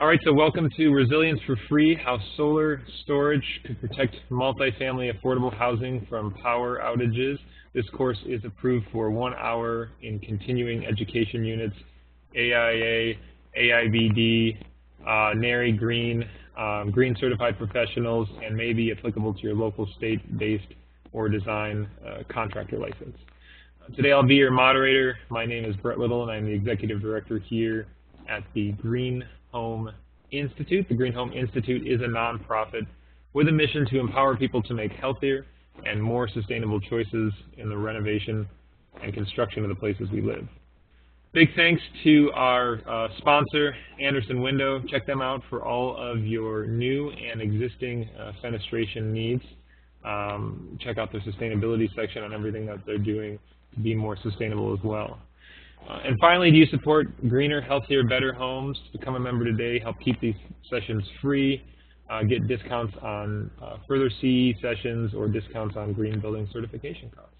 All right, so welcome to Resilience for Free, how solar storage could protect multifamily affordable housing from power outages. This course is approved for 1 hour in continuing education units, AIA, AIBD, NARI Green, Green Certified Professionals, and may be applicable to your local state-based or design contractor license. Today I'll be your moderator. My name is Brett Little, and I'm the Executive Director here at the Green Home Institute. The Green Home Institute is a nonprofit with a mission to empower people to make healthier and more sustainable choices in the renovation and construction of the places we live. Big thanks to our sponsor, Anderson Window. Check them out for all of your new and existing fenestration needs. Check out their sustainability section on everything that they're doing to be more sustainable as well. And finally, do you support greener, healthier, better homes? Become a member today. Help keep these sessions free. Get discounts on further CE sessions or discounts on green building certification costs.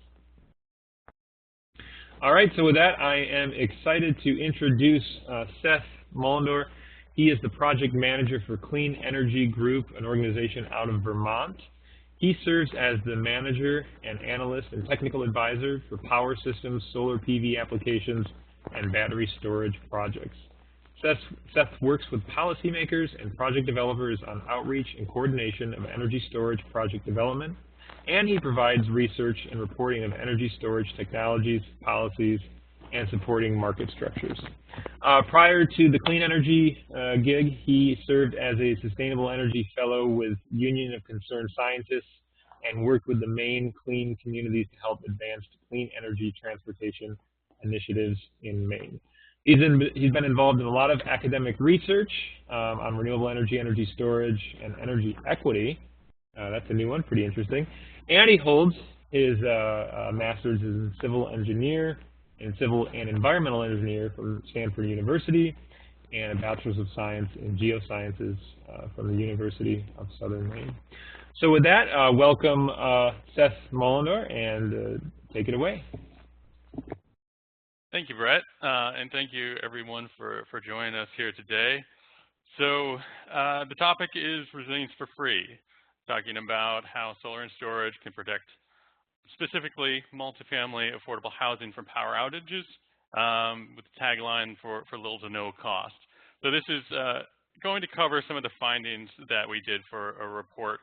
All right, so with that, I am excited to introduce Seth Mullendor. He is the project manager for Clean Energy Group, an organization out of Vermont. He serves as the manager and analyst and technical advisor for power systems, solar PV applications, and battery storage projects. Seth works with policymakers and project developers on outreach and coordination of energy storage project development, and he provides research and reporting of energy storage technologies, policies, and supporting market structures. Prior to the Clean Energy gig, he served as a Sustainable Energy Fellow with Union of Concerned Scientists and worked with the Maine Clean Communities to help advance clean energy transportation initiatives in Maine. He's been involved in a lot of academic research on renewable energy, energy storage, and energy equity. That's a new one, pretty interesting. And he holds his master's in civil engineer and civil and environmental engineer from Stanford University, and a bachelor's of science in geosciences from the University of Southern Maine. So with that, welcome Seth Mullendor, and take it away. Thank you, Brett, and thank you everyone for joining us here today. So the topic is Resilience for Free, talking about how solar and storage can protect specifically multifamily affordable housing from power outages, with the tagline for little to no cost. So this is going to cover some of the findings that we did for a report,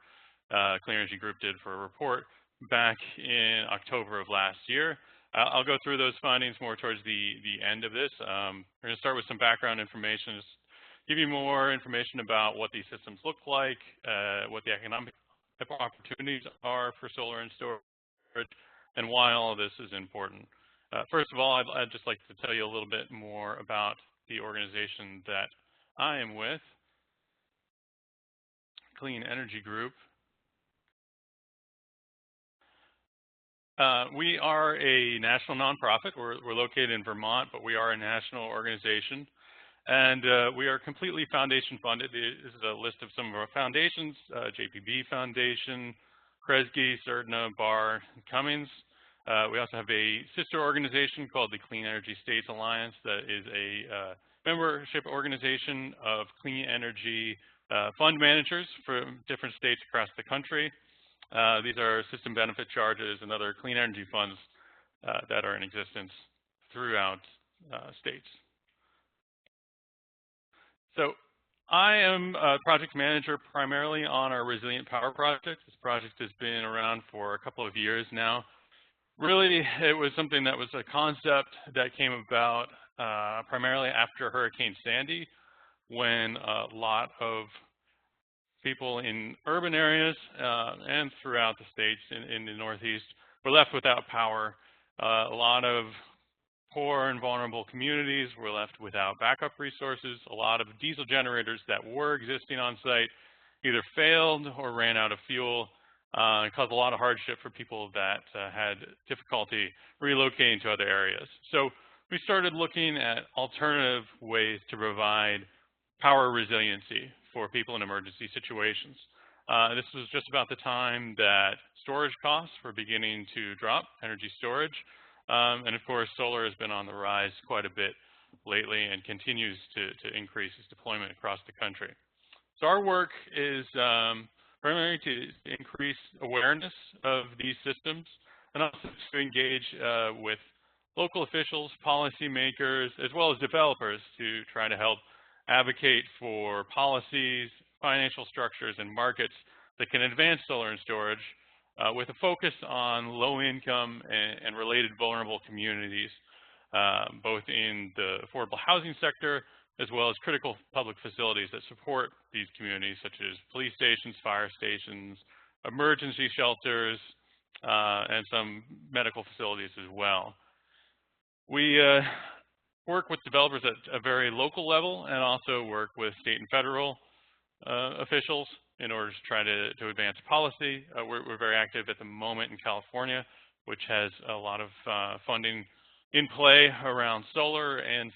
Clean Energy Group did for a report back in October of last year. I'll go through those findings more towards the end of this. We're going to start with some background information, just give you more information about what these systems look like, what the economic opportunities are for solar and storage, and why all of this is important. First of all, I'd just like to tell you a little bit more about the organization that I am with, Clean Energy Group. We are a national nonprofit. We're located in Vermont, but we are a national organization. And we are completely foundation funded. This is a list of some of our foundations: JPB Foundation, Kresge, Cerdna, Barr, Cummings. We also have a sister organization called the Clean Energy States Alliance that is a membership organization of clean energy fund managers from different states across the country. These are system benefit charges and other clean energy funds that are in existence throughout states. So I am a project manager primarily on our Resilient Power project. This project has been around for a couple of years now. Really, it was something that was a concept that came about primarily after Hurricane Sandy, when a lot of people in urban areas and throughout the states in the Northeast were left without power. A lot of poor and vulnerable communities were left without backup resources. A lot of diesel generators that were existing on site either failed or ran out of fuel, and caused a lot of hardship for people that had difficulty relocating to other areas. So we started looking at alternative ways to provide power resiliency for people in emergency situations. This was just about the time that storage costs were beginning to drop, energy storage. And of course, solar has been on the rise quite a bit lately and continues to increase its deployment across the country. So our work is primarily to increase awareness of these systems and also to engage with local officials, policymakers, as well as developers to try to help advocate for policies, financial structures, and markets that can advance solar and storage with a focus on low-income and related vulnerable communities, both in the affordable housing sector as well as critical public facilities that support these communities, such as police stations, fire stations, emergency shelters, and some medical facilities as well. We work with developers at a very local level and also work with state and federal officials in order to try to advance policy. We're very active at the moment in California, which has a lot of funding in play around solar and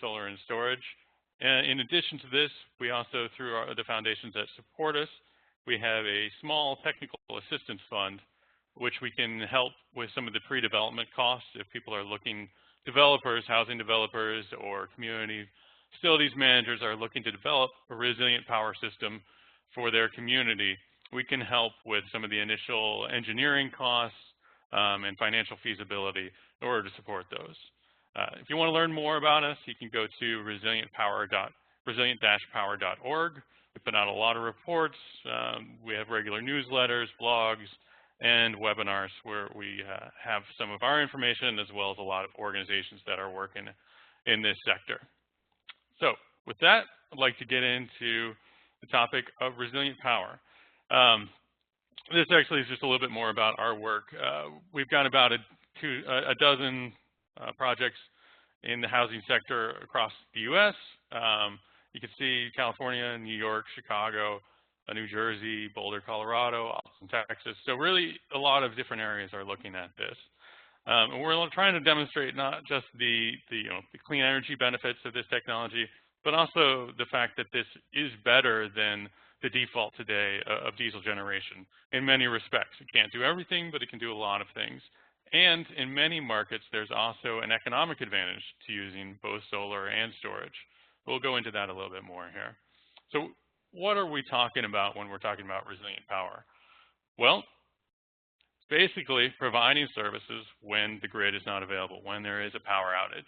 storage. And in addition to this, we also, through the foundations that support us, we have a small technical assistance fund, which we can help with some of the pre-development costs if people are looking, developers, housing developers, or community facilities managers are looking to develop a resilient power system for their community. We can help with some of the initial engineering costs and financial feasibility in order to support those. If you want to learn more about us, you can go to resilient-power.org. We put out a lot of reports. We have regular newsletters, blogs, and webinars where we have some of our information as well as a lot of organizations that are working in this sector. So with that, I'd like to get into the topic of resilient power. This actually is just a little bit more about our work. We've got about a dozen projects in the housing sector across the U.S. You can see California, New York, Chicago, New Jersey, Boulder, Colorado, Austin, Texas. So really a lot of different areas are looking at this. And we're trying to demonstrate not just the clean energy benefits of this technology, but also the fact that this is better than the default today of diesel generation in many respects. It can't do everything, but it can do a lot of things. And in many markets, there's also an economic advantage to using both solar and storage. We'll go into that a little bit more here. So what are we talking about when we're talking about resilient power? Well, basically providing services when the grid is not available, when there is a power outage.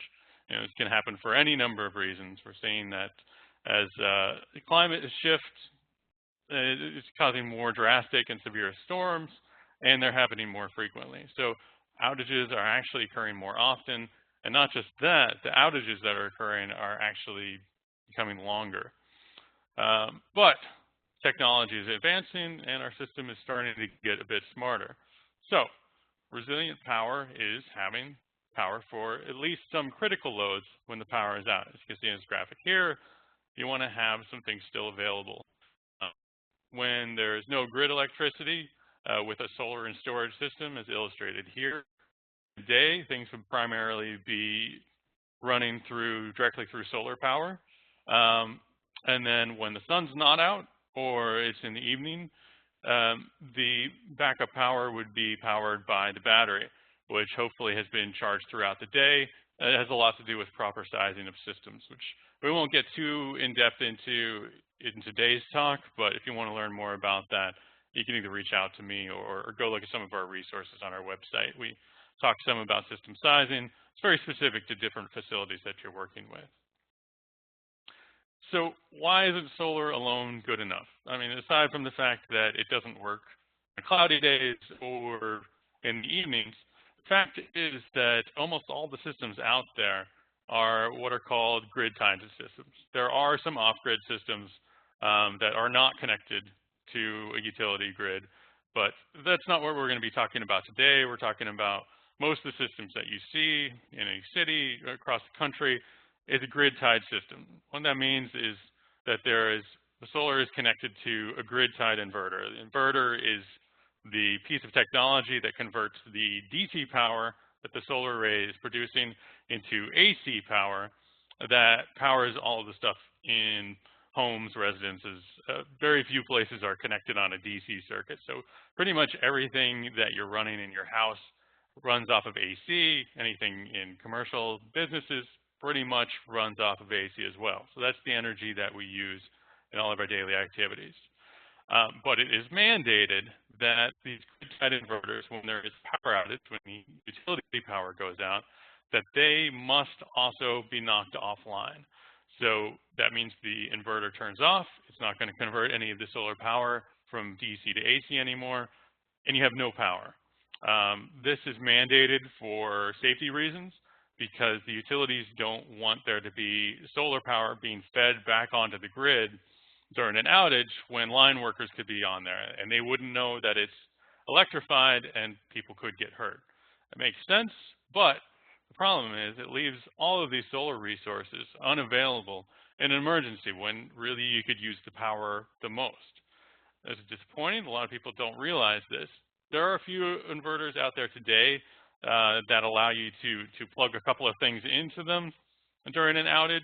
You know, this can happen for any number of reasons. We're seeing that as the climate shifts, it's causing more drastic and severe storms, and they're happening more frequently. So outages are actually occurring more often, and not just that, the outages that are occurring are actually becoming longer. But technology is advancing, and our system is starting to get a bit smarter. So resilient power is having power for at least some critical loads when the power is out. As you can see in this graphic here, you want to have some things still available. When there's no grid electricity with a solar and storage system, as illustrated here, today things would primarily be running directly through solar power. And then when the sun's not out or it's in the evening, the backup power would be powered by the battery, which hopefully has been charged throughout the day. It has a lot to do with proper sizing of systems, which we won't get too in-depth into in today's talk, but if you want to learn more about that, you can either reach out to me or go look at some of our resources on our website. We talk some about system sizing. It's very specific to different facilities that you're working with. So why isn't solar alone good enough? I mean, aside from the fact that it doesn't work on cloudy days or in the evenings, the fact is that almost all the systems out there are what are called grid-tied systems. There are some off-grid systems that are not connected to a utility grid, but that's not what we're going to be talking about today. We're talking about most of the systems that you see in a city across the country is a grid-tied system. What that means is that the solar is connected to a grid-tied inverter. The inverter is the piece of technology that converts the DC power that the solar array is producing into AC power that powers all of the stuff in homes, residences. Very few places are connected on a DC circuit. So pretty much everything that you're running in your house runs off of AC. Anything in commercial businesses pretty much runs off of AC as well. So that's the energy that we use in all of our daily activities. But it is mandated that these grid-tied inverters, when there is power outage, when the utility power goes out, that they must also be knocked offline. So that means the inverter turns off. It's not going to convert any of the solar power from DC to AC anymore, and you have no power. This is mandated for safety reasons because the utilities don't want there to be solar power being fed back onto the grid during an outage when line workers could be on there, and they wouldn't know that it's electrified and people could get hurt. It makes sense, but the problem is it leaves all of these solar resources unavailable in an emergency when really you could use the power the most. It's disappointing. A lot of people don't realize this. There are a few inverters out there today that allow you to plug a couple of things into them during an outage.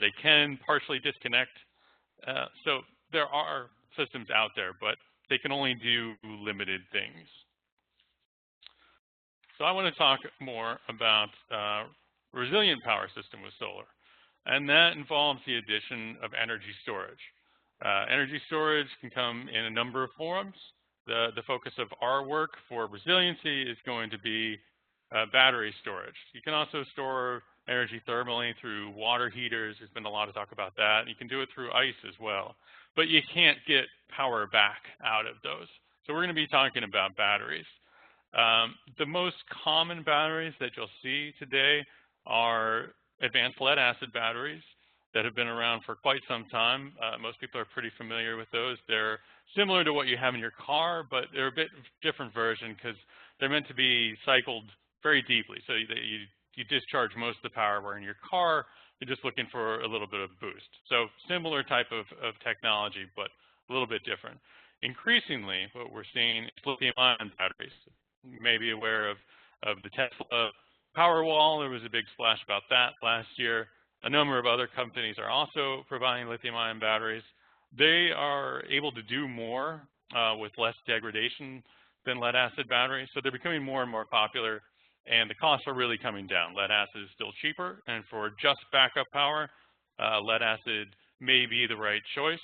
They can partially disconnect. So there are systems out there, but they can only do limited things. So I want to talk more about resilient power system with solar, and that involves the addition of energy storage. Energy storage can come in a number of forms. The focus of our work for resiliency is going to be battery storage. You can also store energy thermally through water heaters. There's been a lot of talk about that. You can do it through ice as well, but you can't get power back out of those. So we're going to be talking about batteries. The most common batteries that you'll see today are advanced lead acid batteries that have been around for quite some time. Most people are pretty familiar with those. They're similar to what you have in your car, but they're a bit different version because they're meant to be cycled very deeply. So you discharge most of the power, where in your car, you're just looking for a little bit of boost. So similar type of technology, but a little bit different. Increasingly, what we're seeing is lithium-ion batteries. You may be aware of the Tesla Powerwall. There was a big splash about that last year. A number of other companies are also providing lithium-ion batteries. They are able to do more with less degradation than lead-acid batteries, so they're becoming more and more popular, and the costs are really coming down. Lead-acid is still cheaper, and for just backup power, lead-acid may be the right choice.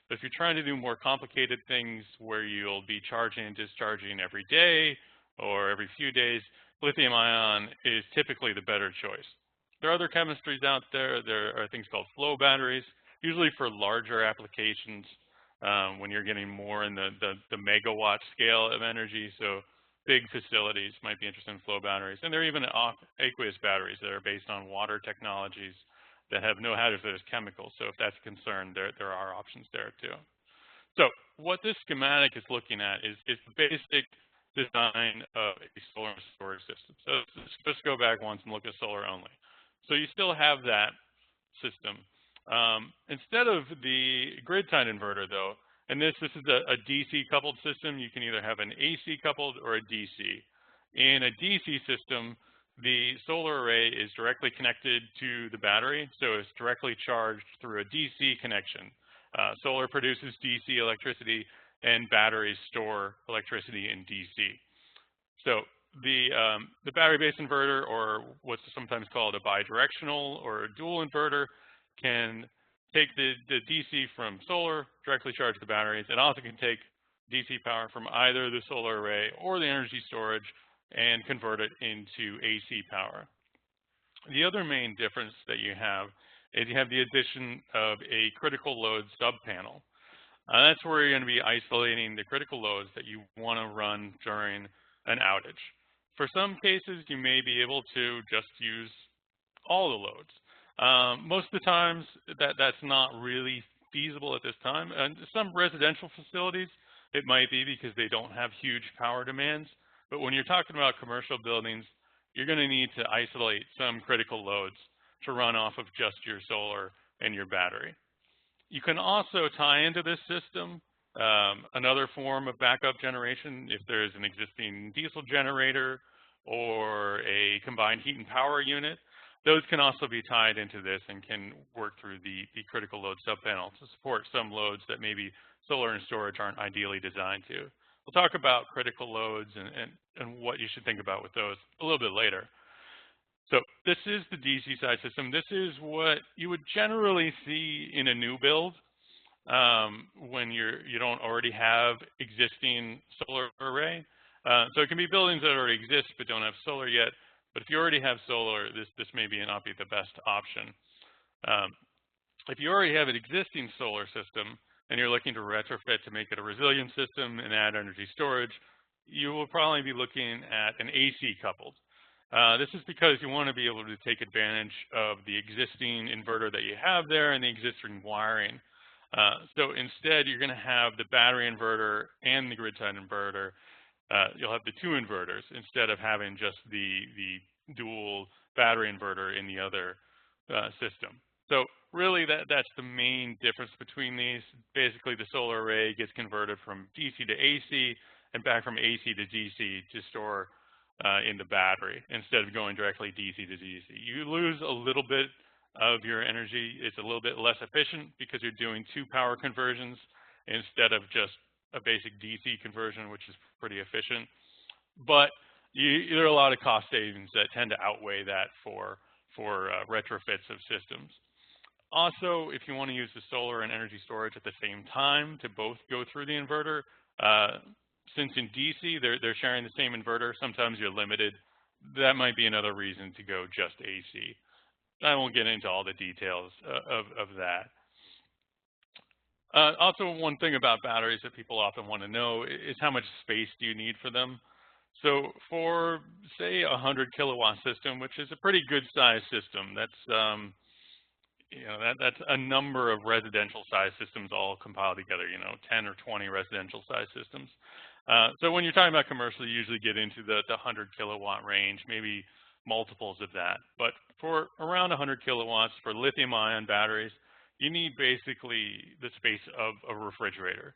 But if you're trying to do more complicated things where you'll be charging and discharging every day or every few days, lithium-ion is typically the better choice. There are other chemistries out there. There are things called flow batteries, usually for larger applications when you're getting more in the megawatt scale of energy. So big facilities might be interested in flow batteries. And there are even aqueous batteries that are based on water technologies that have no hazardous chemicals. So if that's a concern, there are options there too. So what this schematic is looking at is the basic design of a solar storage system. So let's just go back once and look at solar only. So you still have that system. Instead of the grid-tied inverter, though, and this is a DC coupled system, you can either have an AC coupled or a DC. In a DC system, the solar array is directly connected to the battery, so it's directly charged through a DC connection. Solar produces DC electricity, and batteries store electricity in DC. So the battery-based inverter, or what's sometimes called a bidirectional or a dual inverter, can take the DC from solar, directly charge the batteries. It also can take DC power from either the solar array or the energy storage and convert it into AC power. The other main difference that you have is you have the addition of a critical load subpanel. That's where you're going to be isolating the critical loads that you want to run during an outage. For some cases, you may be able to just use all the loads. Most of the times, that's not really feasible at this time. And some residential facilities, it might be because they don't have huge power demands. But when you're talking about commercial buildings, you're going to need to isolate some critical loads to run off of just your solar and your battery. You can also tie into this system another form of backup generation if there's an existing diesel generator or a combined heat and power unit. Those can also be tied into this and can work through the critical load subpanel to support some loads that maybe solar and storage aren't ideally designed to. We'll talk about critical loads and what you should think about with those a little bit later. So this is the DC side system. This is what you would generally see in a new build when you don't already have existing solar array. So it can be buildings that already exist but don't have solar yet. But if you already have solar, this may not be the best option. If you already have an existing solar system and you're looking to retrofit to make it a resilient system and add energy storage, you will probably be looking at an AC coupled. This is because you want to be able to take advantage of the existing inverter that you have there and the existing wiring. So instead, you're going to have the battery inverter and the grid side inverter. You'll have the two inverters instead of having just the dual battery inverter in the other system. So really, that's the main difference between these. Basically, the solar array gets converted from DC to AC and back from AC to DC to store in the battery instead of going directly DC to DC. You lose a little bit of your energy. It's a little bit less efficient because you're doing two power conversions instead of just a basic DC conversion, which is pretty efficient. But there are a lot of cost savings that tend to outweigh that for retrofits of systems. Also, if you want to use the solar and energy storage at the same time to both go through the inverter, since in DC they're sharing the same inverter, sometimes you're limited. That might be another reason to go just AC. I won't get into all the details of that. Also, one thing about batteries that people often want to know is how much space do you need for them. So for, say, a 100 kilowatt system, which is a pretty good size system, that's that's a number of residential size systems all compiled together, 10 or 20 residential size systems. So when you're talking about commercial, you usually get into the 100 kilowatt range, maybe multiples of that. But for around 100 kilowatts for lithium ion batteries, you need basically the space of a refrigerator.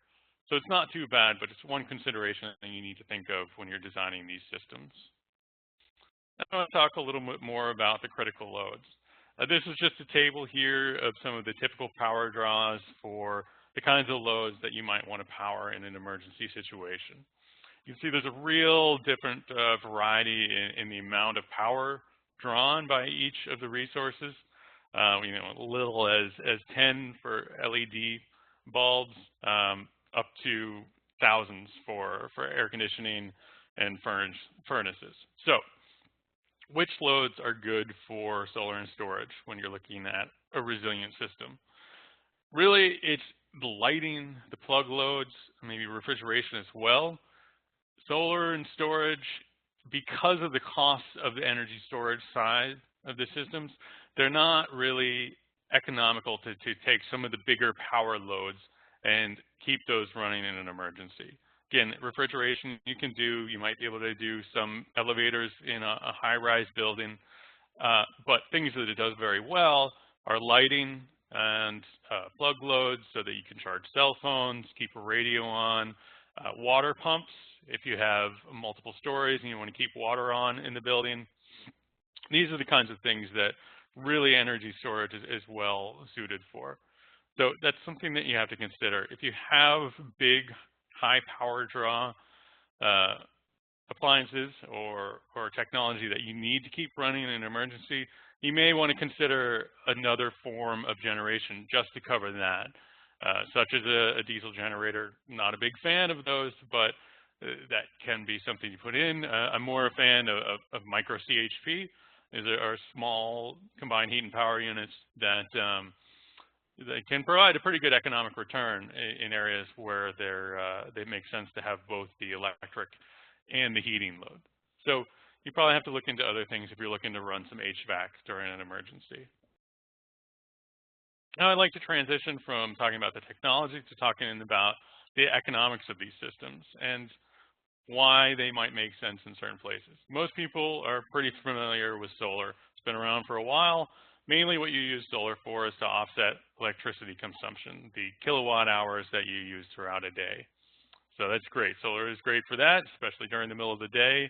So it's not too bad, but it's one consideration that you need to think of when you're designing these systems. Now I want to talk a little bit more about the critical loads. This is just a table here of some of the typical power draws for the kinds of loads that you might want to power in an emergency situation. You can see there's a real different variety in the amount of power drawn by each of the resources. As little as 10 for LED bulbs, up to thousands for air conditioning and furnaces. So, which loads are good for solar and storage when you're looking at a resilient system? Really, it's the lighting, the plug loads, maybe refrigeration as well. Solar and storage, because of the costs of the energy storage side of the systems, they're not really economical to take some of the bigger power loads and keep those running in an emergency. Again, refrigeration you might be able to do some elevators in a high-rise building, but things that it does very well are lighting and plug loads so that you can charge cell phones, keep a radio on, water pumps if you have multiple stories and you want to keep water on in the building. These are the kinds of things that really energy storage is well suited for. So that's something that you have to consider. If you have big, high power draw appliances or technology that you need to keep running in an emergency, you may want to consider another form of generation just to cover that, such as a diesel generator. Not a big fan of those, but that can be something you put in. I'm more a fan of micro CHP. These are small combined heat and power units that they can provide a pretty good economic return in areas where they make sense to have both the electric and the heating load. So you probably have to look into other things if you're looking to run some HVAC during an emergency. Now I'd like to transition from talking about the technology to talking about the economics of these systems and why they might make sense in certain places. Most people are pretty familiar with solar. It's been around for a while. Mainly what you use solar for is to offset electricity consumption, the kilowatt hours that you use throughout a day. So that's great. Solar is great for that, especially during the middle of the day,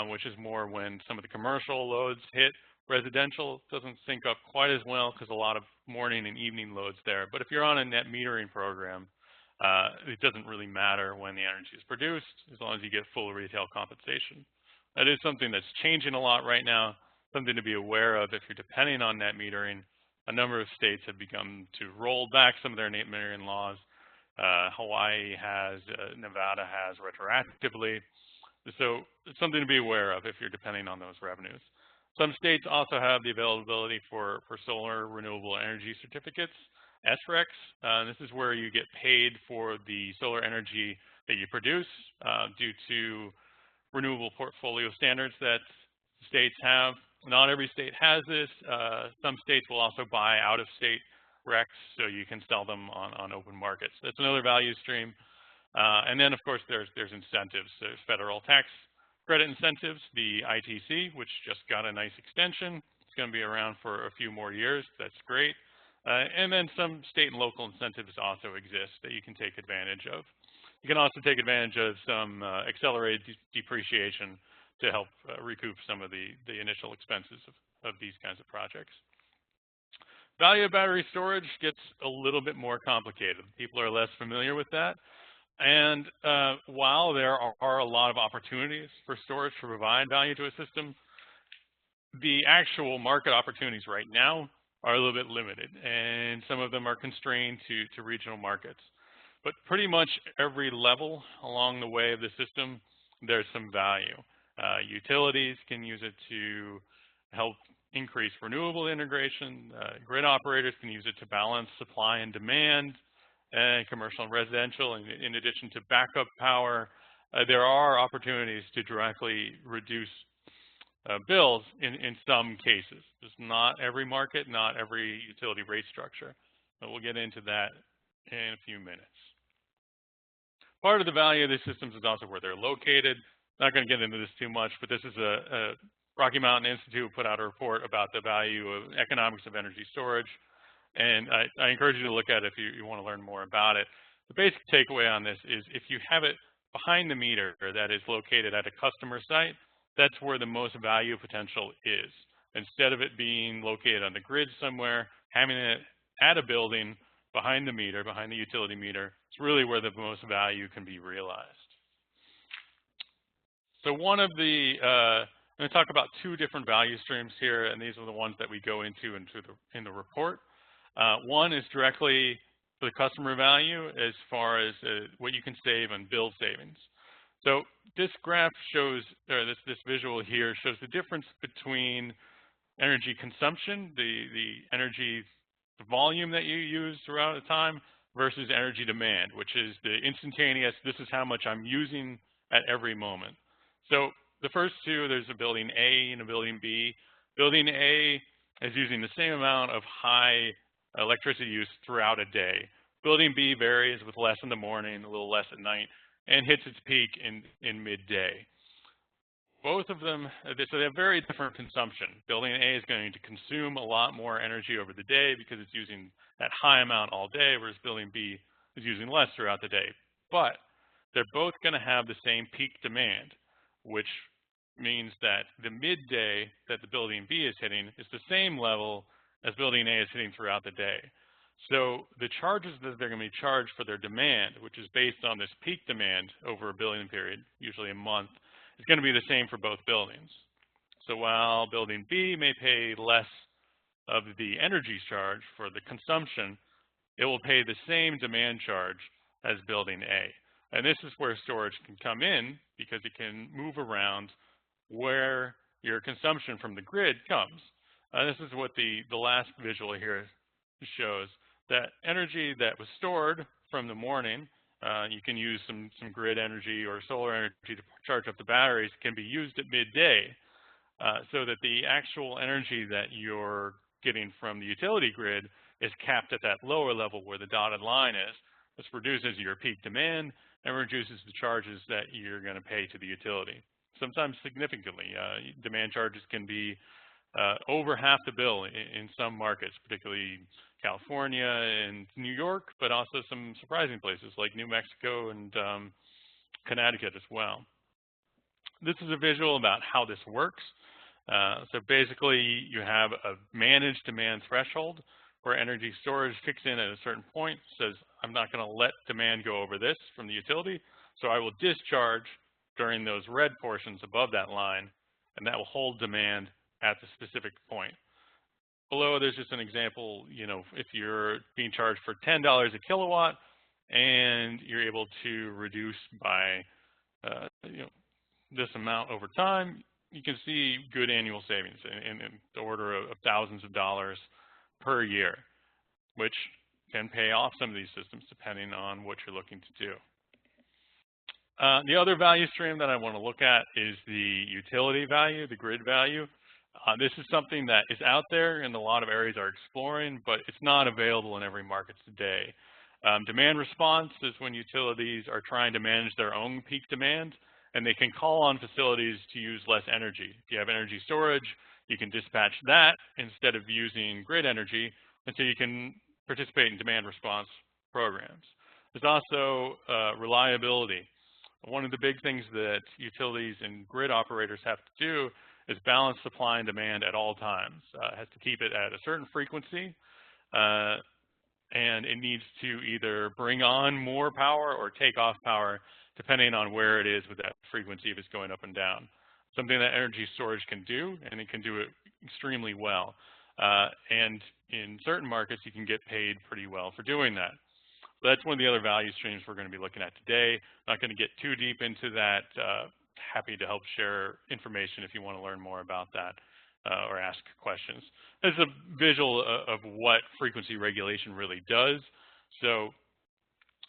which is more when some of the commercial loads hit. Residential doesn't sync up quite as well because a lot of morning and evening loads there. But if you're on a net metering program, it doesn't really matter when the energy is produced as long as you get full retail compensation. That is something that's changing a lot right now. something to be aware of if you're depending on net metering. A number of states have begun to roll back some of their net metering laws. Hawaii has, Nevada has retroactively. So it's something to be aware of if you're depending on those revenues. Some states also have the availability for solar renewable energy certificates, SRECs. This is where you get paid for the solar energy that you produce due to renewable portfolio standards that states have. Not every state has this. Some states will also buy out-of-state RECs, so you can sell them on open markets. That's another value stream. And then, of course, there's incentives. There's federal tax credit incentives, the ITC, which just got a nice extension. It's going to be around for a few more years. That's great. And then some state and local incentives also exist that you can take advantage of. You can also take advantage of some accelerated depreciation to help recoup some of the initial expenses of these kinds of projects. Value of battery storage gets a little bit more complicated. People are less familiar with that. And while there are a lot of opportunities for storage to provide value to a system, the actual market opportunities right now are a little bit limited, and some of them are constrained to regional markets. But pretty much every level along the way of the system, there's some value. Utilities can use it to help increase renewable integration. Grid operators can use it to balance supply and demand, and commercial and residential. In addition to backup power, there are opportunities to directly reduce bills in some cases. It's not every market, not every utility rate structure, but we'll get into that in a few minutes. Part of the value of these systems is also where they're located. Not going to get into this too much, but this is a Rocky Mountain Institute put out a report about the value of economics of energy storage. And I encourage you to look at it if you want to learn more about it. The basic takeaway on this is if you have it behind the meter that is located at a customer site, that's where the most value potential is. Instead of it being located on the grid somewhere, having it at a building behind the meter, behind the utility meter, it's really where the most value can be realized. So one of the, I'm going to talk about two different value streams here, and these are the ones that we go into in the report. One is directly for the customer value as far as what you can save on bill savings. So this graph shows, or this visual here shows the difference between energy consumption, the energy volume that you use throughout a time, versus energy demand, which is the instantaneous, this is how much I'm using at every moment. So the first two, there's a building A and a building B. Building A is using the same amount of high electricity use throughout a day. Building B varies with less in the morning, a little less at night, and hits its peak in midday. Both of them, so they have very different consumption. Building A is going to consume a lot more energy over the day because it's using that high amount all day, whereas building B is using less throughout the day. But they're both going to have the same peak demand, which means that the midday that the building B is hitting is the same level as building A is hitting throughout the day. So the charges that they're going to be charged for their demand, which is based on this peak demand over a billing period, usually a month, is going to be the same for both buildings. So while building B may pay less of the energy charge for the consumption, it will pay the same demand charge as building A. And this is where storage can come in because it can move around where your consumption from the grid comes. This is what the last visual here shows. That energy that was stored from the morning, you can use some grid energy or solar energy to charge up the batteries, can be used at midday so that the actual energy that you're getting from the utility grid is capped at that lower level where the dotted line is. This reduces your peak demand and reduces the charges that you're going to pay to the utility. Sometimes significantly. Demand charges can be over half the bill in some markets, particularly California and New York, but also some surprising places like New Mexico and Connecticut as well. This is a visual about how this works. So basically, you have a managed demand threshold where energy storage kicks in at a certain point, says, I'm not going to let demand go over this from the utility, so I will discharge during those red portions above that line, and that will hold demand at the specific point. Below, there's just an example, if you're being charged for $10 a kilowatt and you're able to reduce by, this amount over time, you can see good annual savings in the order of thousands of dollars per year, which can pay off some of these systems depending on what you're looking to do. The other value stream that I want to look at is the utility value, the grid value. This is something that is out there and a lot of areas are exploring, but it's not available in every market today. Demand response is when utilities are trying to manage their own peak demand, and they can call on facilities to use less energy. If you have energy storage, you can dispatch that instead of using grid energy, and so you can participate in demand response programs. There's also reliability. One of the big things that utilities and grid operators have to do is balance supply and demand at all times. It has to keep it at a certain frequency, and it needs to either bring on more power or take off power depending on where it is with that frequency if it's going up and down. Something that energy storage can do, and it can do it extremely well. And in certain markets, you can get paid pretty well for doing that. That's one of the other value streams we're going to be looking at today. Not going to get too deep into that. Happy to help share information if you want to learn more about that or ask questions. This is a visual of what frequency regulation really does. So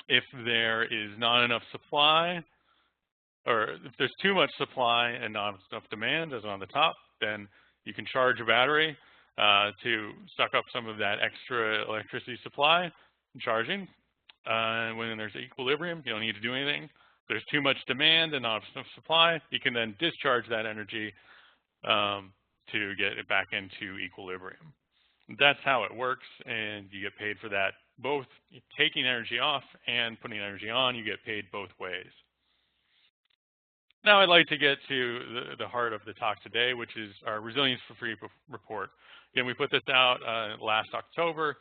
if there is not enough supply, or if there's too much supply and not enough demand, as on the top, then you can charge a battery to suck up some of that extra electricity supply charging. When there's equilibrium, you don't need to do anything. If there's too much demand and not enough supply, you can then discharge that energy to get it back into equilibrium. That's how it works, and you get paid for that. Both taking energy off and putting energy on, you get paid both ways. Now I'd like to get to the heart of the talk today, which is our Resilience for Free report. Again, we put this out last October,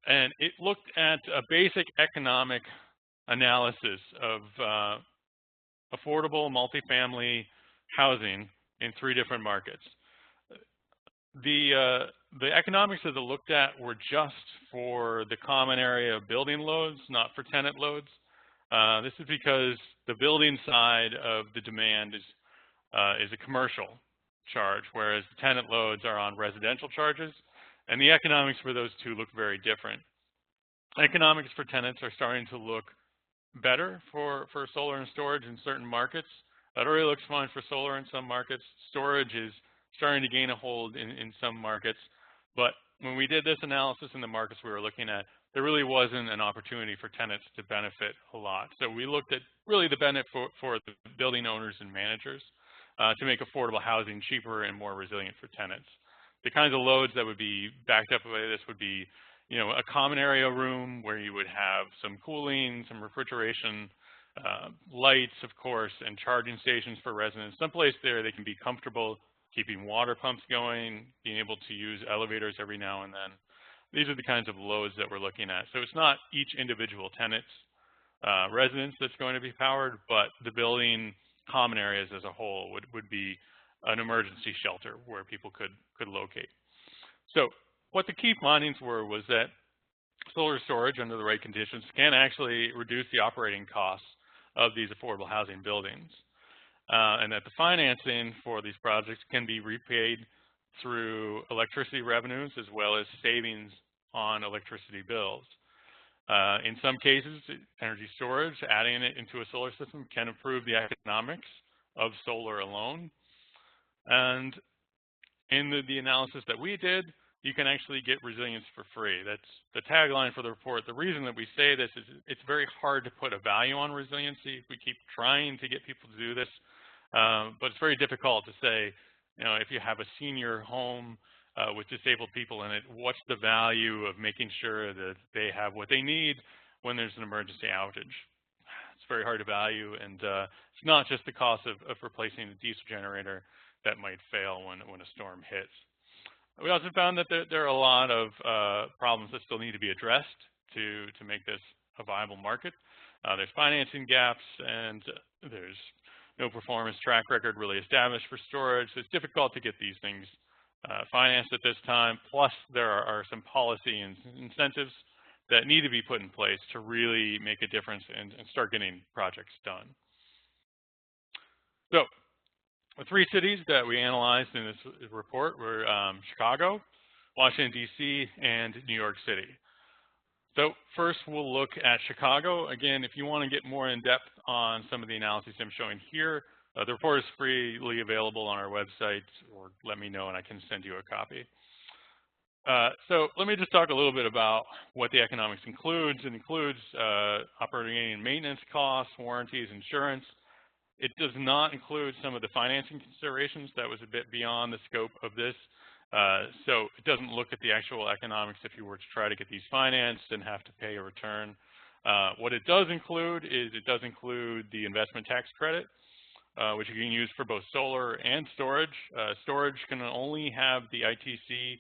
and it looked at a basic economic analysis of affordable multifamily housing in 3 different markets. The economics that it looked at were just for the common area building loads, not for tenant loads. This is because the building side of the demand is a commercial charge, whereas the tenant loads are on residential charges, and the economics for those two look very different. Economics for tenants are starting to look better for solar and storage in certain markets. That already looks fine for solar in some markets. Storage is starting to gain a hold in some markets, but when we did this analysis in the markets we were looking at, there really wasn't an opportunity for tenants to benefit a lot. So we looked at really the benefit for the building owners and managers to make affordable housing cheaper and more resilient for tenants. The kinds of loads that would be backed up by this would be, a common area room where you would have some cooling, some refrigeration, lights, of course, and charging stations for residents. Someplace there they can be comfortable keeping water pumps going, being able to use elevators every now and then. These are the kinds of loads that we're looking at. So it's not each individual tenant's residence that's going to be powered, but the building common areas as a whole would be an emergency shelter where people could locate. So what the key findings was that solar storage under the right conditions can actually reduce the operating costs of these affordable housing buildings. And that the financing for these projects can be repaid through electricity revenues as well as savings on electricity bills. In some cases, energy storage, adding it into a solar system can improve the economics of solar alone. And in the analysis that we did, you can actually get resilience for free. That's the tagline for the report. The reason that we say this is it's very hard to put a value on resiliency. We keep trying to get people to do this, but it's very difficult to say, if you have a senior home with disabled people in it, what's the value of making sure that they have what they need when there's an emergency outage? It's very hard to value, and it's not just the cost of replacing a diesel generator that might fail when a storm hits. We also found that there are a lot of problems that still need to be addressed to make this a viable market. There's financing gaps, and there's no performance track record really established for storage. So it's difficult to get these things financed at this time. Plus, there are some policy incentives that need to be put in place to really make a difference and start getting projects done. So the 3 cities that we analyzed in this report were Chicago, Washington, D.C., and New York City. So first, we'll look at Chicago. Again, if you want to get more in depth on some of the analyses I'm showing here, the report is freely available on our website, or let me know and I can send you a copy. So let me just talk a little bit about what the economics includes. It includes operating and maintenance costs, warranties, insurance. It does not include some of the financing considerations. That was a bit beyond the scope of this. So it doesn't look at the actual economics if you were to try to get these financed and have to pay a return. What it does include is it does include the investment tax credit, which you can use for both solar and storage. Storage can only have the ITC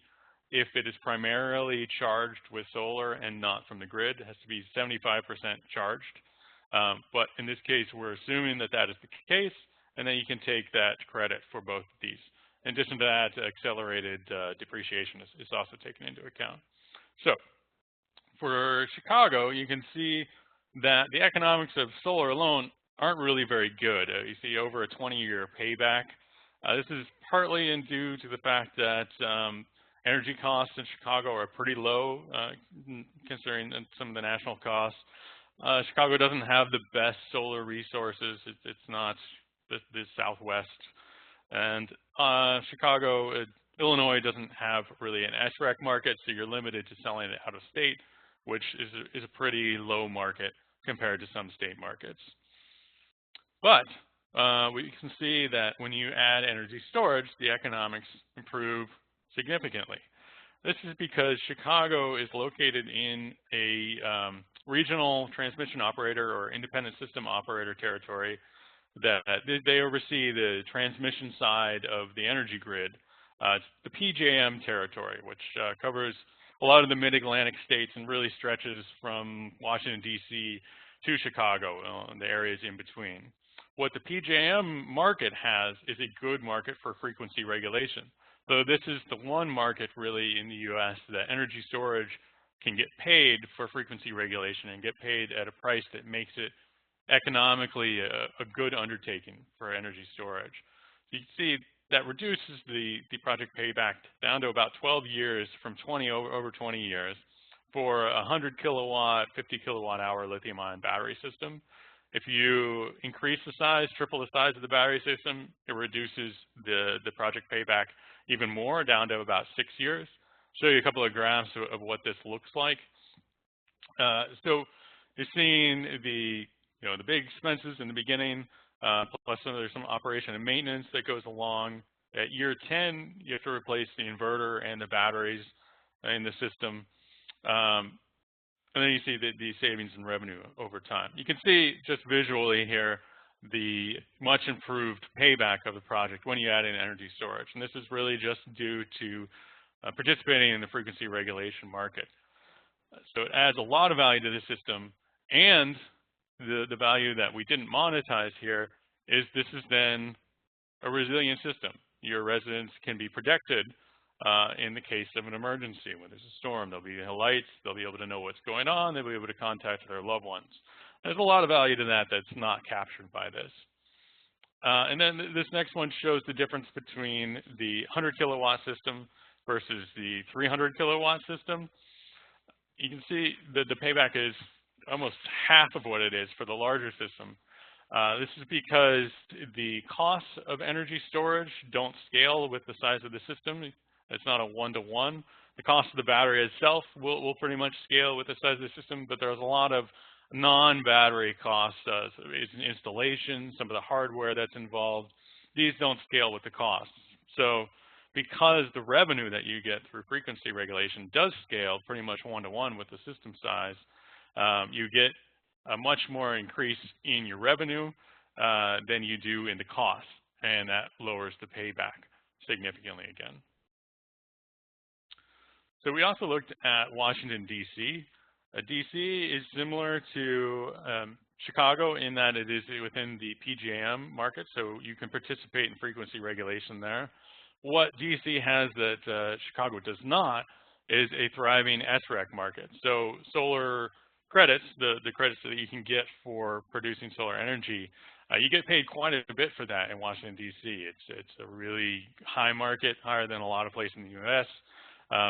if it is primarily charged with solar and not from the grid. It has to be 75% charged. But in this case, we're assuming that that is the case, and then you can take that credit for both of these. In addition to that, accelerated depreciation is also taken into account. So for Chicago, you can see that the economics of solar alone aren't really very good. You see over a 20-year payback. This is partly due to the fact that energy costs in Chicago are pretty low, considering some of the national costs. Chicago doesn't have the best solar resources. It's not the Southwest. And Illinois doesn't have really an SREC market, so you're limited to selling it out of state, which is a pretty low market compared to some state markets. But we can see that when you add energy storage, the economics improve significantly. This is because Chicago is located in a regional transmission operator or independent system operator territory that they oversee the transmission side of the energy grid. It's the PJM territory, which covers a lot of the mid-Atlantic states and really stretches from Washington, D.C. to Chicago and the areas in between. What the PJM market has is a good market for frequency regulation. So this is the one market really in the U.S. that energy storage can get paid for frequency regulation and get paid at a price that makes it economically a good undertaking for energy storage. So you can see that reduces the project payback down to about 12 years from over 20 years for a 100 kilowatt, 50 kilowatt hour lithium ion battery system. If you increase the size, triple the size of the battery system, it reduces the project payback even more, down to about 6 years. Show you a couple of graphs of what this looks like. So you're seeing the big expenses in the beginning, plus there's some operation and maintenance that goes along. At year 10, you have to replace the inverter and the batteries in the system. And then you see the savings in revenue over time. You can see just visually here the much improved payback of the project when you add in energy storage. And this is really just due to participating in the frequency regulation market. So it adds a lot of value to the system, and the value that we didn't monetize here is this is then a resilient system. Your residents can be protected in the case of an emergency. When there's a storm, there'll be lights, they'll be able to know what's going on, they'll be able to contact their loved ones. There's a lot of value to that that's not captured by this. And then this next one shows the difference between the 100 kilowatt system versus the 300 kilowatt system. You can see that the payback is almost half of what it is for the larger system. This is because the costs of energy storage don't scale with the size of the system. It's not a one-to-one. The cost of the battery itself will pretty much scale with the size of the system, but there's a lot of non-battery costs, installation, some of the hardware that's involved. These don't scale with the costs. So because the revenue that you get through frequency regulation does scale pretty much one-to-one with the system size, you get a much more increase in your revenue than you do in the cost, and that lowers the payback significantly again. So we also looked at Washington, D.C. D.C. is similar to Chicago in that it is within the PJM market, so you can participate in frequency regulation there. What DC has that Chicago does not is a thriving SREC market. So solar credits, the credits that you can get for producing solar energy, you get paid quite a bit for that in Washington, D.C. It's a really high market, higher than a lot of places in the U.S.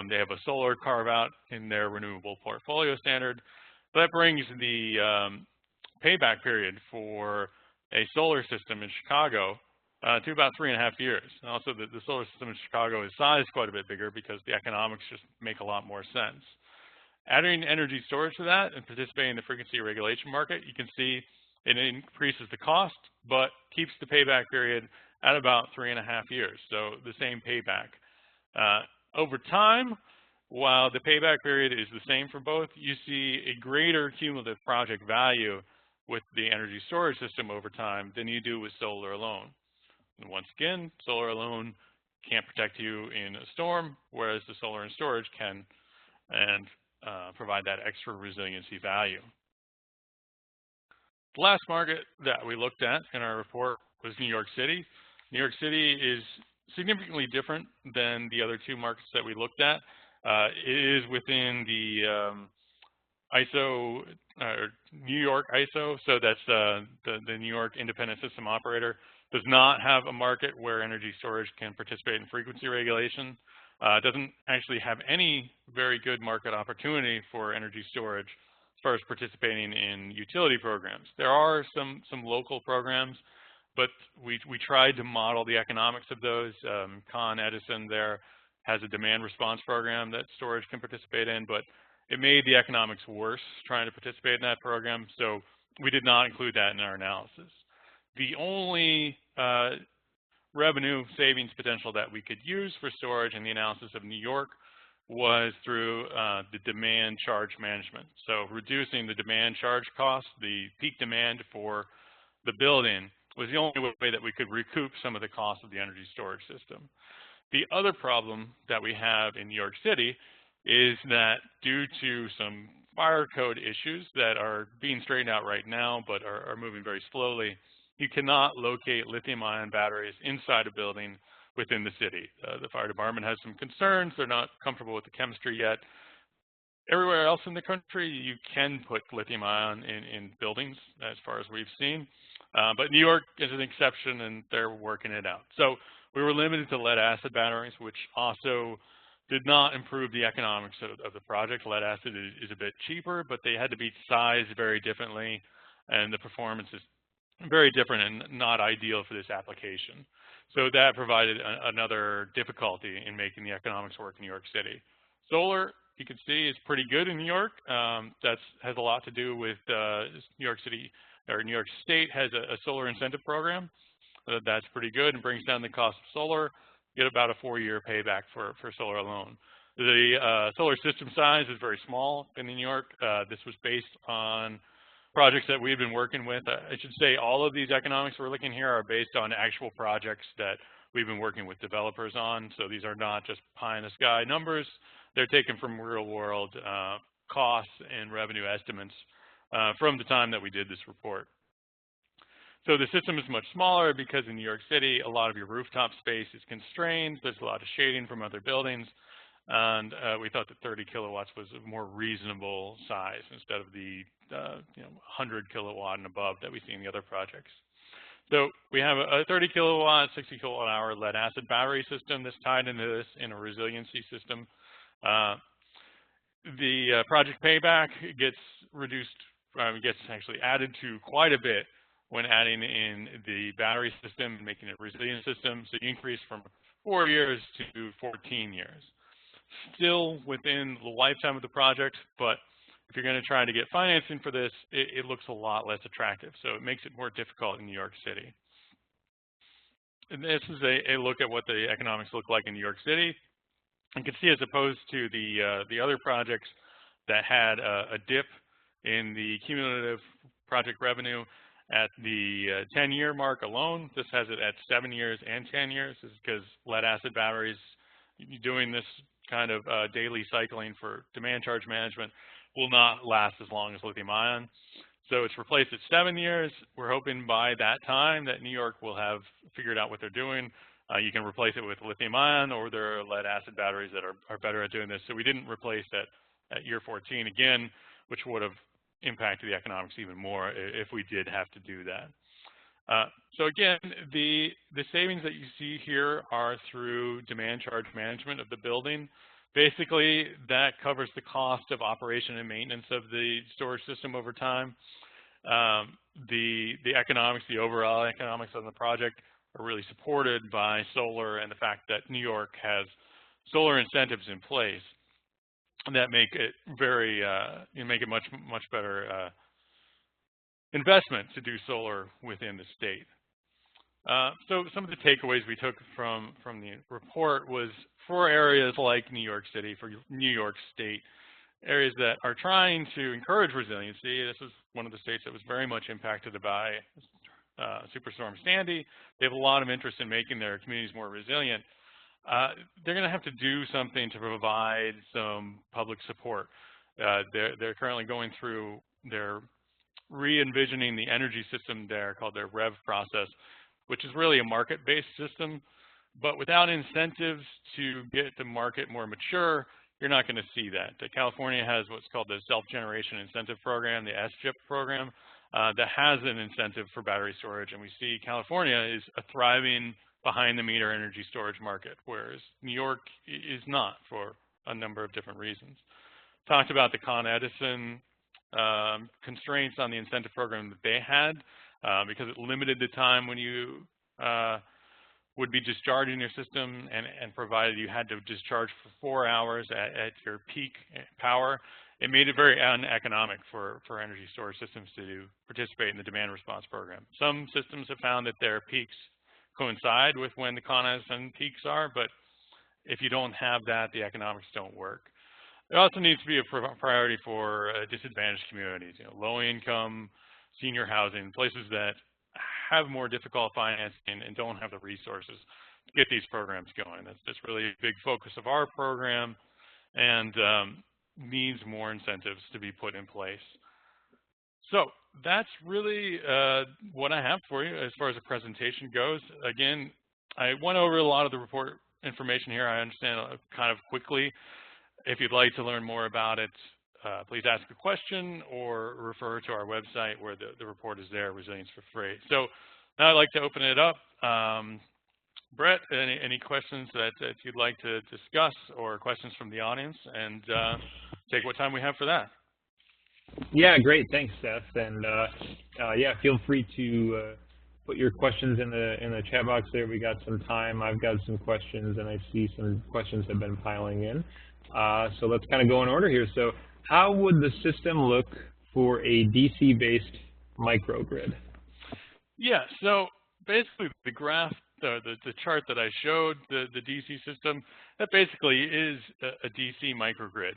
They have a solar carve-out in their renewable portfolio standard. That brings the payback period for a solar system in Chicago to about 3.5 years. And also, the solar system in Chicago is sized quite a bit bigger because the economics just make a lot more sense. Adding energy storage to that and participating in the frequency regulation market, you can see it increases the cost, but keeps the payback period at about 3.5 years. So the same payback. Over time, while the payback period is the same for both, you see a greater cumulative project value with the energy storage system over time than you do with solar alone. And once again, solar alone can't protect you in a storm, whereas the solar and storage can and provide that extra resiliency value. The last market that we looked at in our report was New York City. New York City is significantly different than the other two markets that we looked at. It is within the ISO, New York ISO, so that's the New York Independent System Operator, does not have a market where energy storage can participate in frequency regulation. Doesn't actually have any very good market opportunity for energy storage as far as participating in utility programs. There are some local programs, but we tried to model the economics of those. Con Edison there has a demand response program that storage can participate in, but it made the economics worse trying to participate in that program, so we did not include that in our analysis. The only revenue savings potential that we could use for storage in the analysis of New York was through the demand charge management. So reducing the demand charge cost, the peak demand for the building, was the only way that we could recoup some of the cost of the energy storage system. The other problem that we have in New York City is that due to some fire code issues that are being straightened out right now, but are moving very slowly, you cannot locate lithium-ion batteries inside a building within the city. The fire department has some concerns. They're not comfortable with the chemistry yet. Everywhere else in the country, you can put lithium-ion in buildings, as far as we've seen. But New York is an exception, and they're working it out. So we were limited to lead-acid batteries, which also did not improve the economics of the project. Lead-acid is a bit cheaper, but they had to be sized very differently, and the performance is very different and not ideal for this application. So that provided another difficulty in making the economics work in New York City. Solar, you can see, is pretty good in New York. That has a lot to do with New York City, or New York State has a solar incentive program. That's pretty good and brings down the cost of solar. You get about a 4-year payback for solar alone. The solar system size is very small in New York. This was based on projects that we've been working with. I should say all of these economics we're looking here are based on actual projects that we've been working with developers on. So these are not just pie in the sky numbers. They're taken from real world costs and revenue estimates from the time that we did this report. So the system is much smaller because in New York City, a lot of your rooftop space is constrained. There's a lot of shading from other buildings. And we thought that 30 kilowatts was a more reasonable size instead of the 100 kilowatt and above that we see in the other projects. So we have a 30 kilowatt, 60 kilowatt hour lead acid battery system that's tied into this in a resiliency system. The project payback gets reduced, gets actually added to quite a bit when adding in the battery system and making it a resilient system. So you increase from 4 years to 14 years. Still within the lifetime of the project, but if you're going to try to get financing for this, it looks a lot less attractive. So it makes it more difficult in New York City. And this is a look at what the economics look like in New York City. You can see, as opposed to the other projects that had a dip in the cumulative project revenue at the 10-year mark alone, this has it at 7 years and 10 years. This is because lead acid batteries, doing this kind of daily cycling for demand charge management, will not last as long as lithium ion. So it's replaced at 7 years. We're hoping by that time that New York will have figured out what they're doing. You can replace it with lithium-ion, or there are lead-acid batteries that are better at doing this. So we didn't replace at year 14 again, which would have impacted the economics even more if we did have to do that. So again, the savings that you see here are through demand charge management of the building. Basically, that covers the cost of operation and maintenance of the storage system over time. The economics, the overall economics of the project are really supported by solar and the fact that New York has solar incentives in place that make it much better investment to do solar within the state. So some of the takeaways we took from the report was for areas like New York City, for New York State, areas that are trying to encourage resiliency. This was one of the states that was very much impacted by Superstorm Sandy. They have a lot of interest in making their communities more resilient. They're going to have to do something to provide some public support. They're currently going through their re-envisioning the energy system there called their REV process, which is really a market-based system. But without incentives to get the market more mature, you're not going to see that. California has what's called the Self-Generation Incentive Program, the SGIP program, that has an incentive for battery storage. And we see California is a thriving behind-the-meter energy storage market, whereas New York is not for a number of different reasons. Talked about the Con Edison constraints on the incentive program that they had because it limited the time when you would be discharging your system, and provided you had to discharge for 4 hours at your peak power. It made it very uneconomic for energy storage systems to participate in the demand response program. Some systems have found that their peaks coincide with when the Con Edison peaks are, but if you don't have that, the economics don't work. It also needs to be a priority for disadvantaged communities, low income, senior housing, places that have more difficult financing and don't have the resources to get these programs going. That's really a big focus of our program, and needs more incentives to be put in place. So that's really what I have for you as far as the presentation goes. Again, I went over a lot of the report information here. I understand kind of quickly. If you'd like to learn more about it, please ask a question or refer to our website where the report is there, Resilience for Free. So now I'd like to open it up. Brett, any questions that you'd like to discuss, or questions from the audience, and take what time we have for that. Yeah, great. Thanks, Seth. And yeah, feel free to put your questions in the chat box there. We got some time. I've got some questions, and I see some questions have been piling in. So let's kind of go in order here. So how would the system look for a DC-based microgrid? Yeah, so basically the graph, the chart that I showed, the DC system, that basically is a DC microgrid.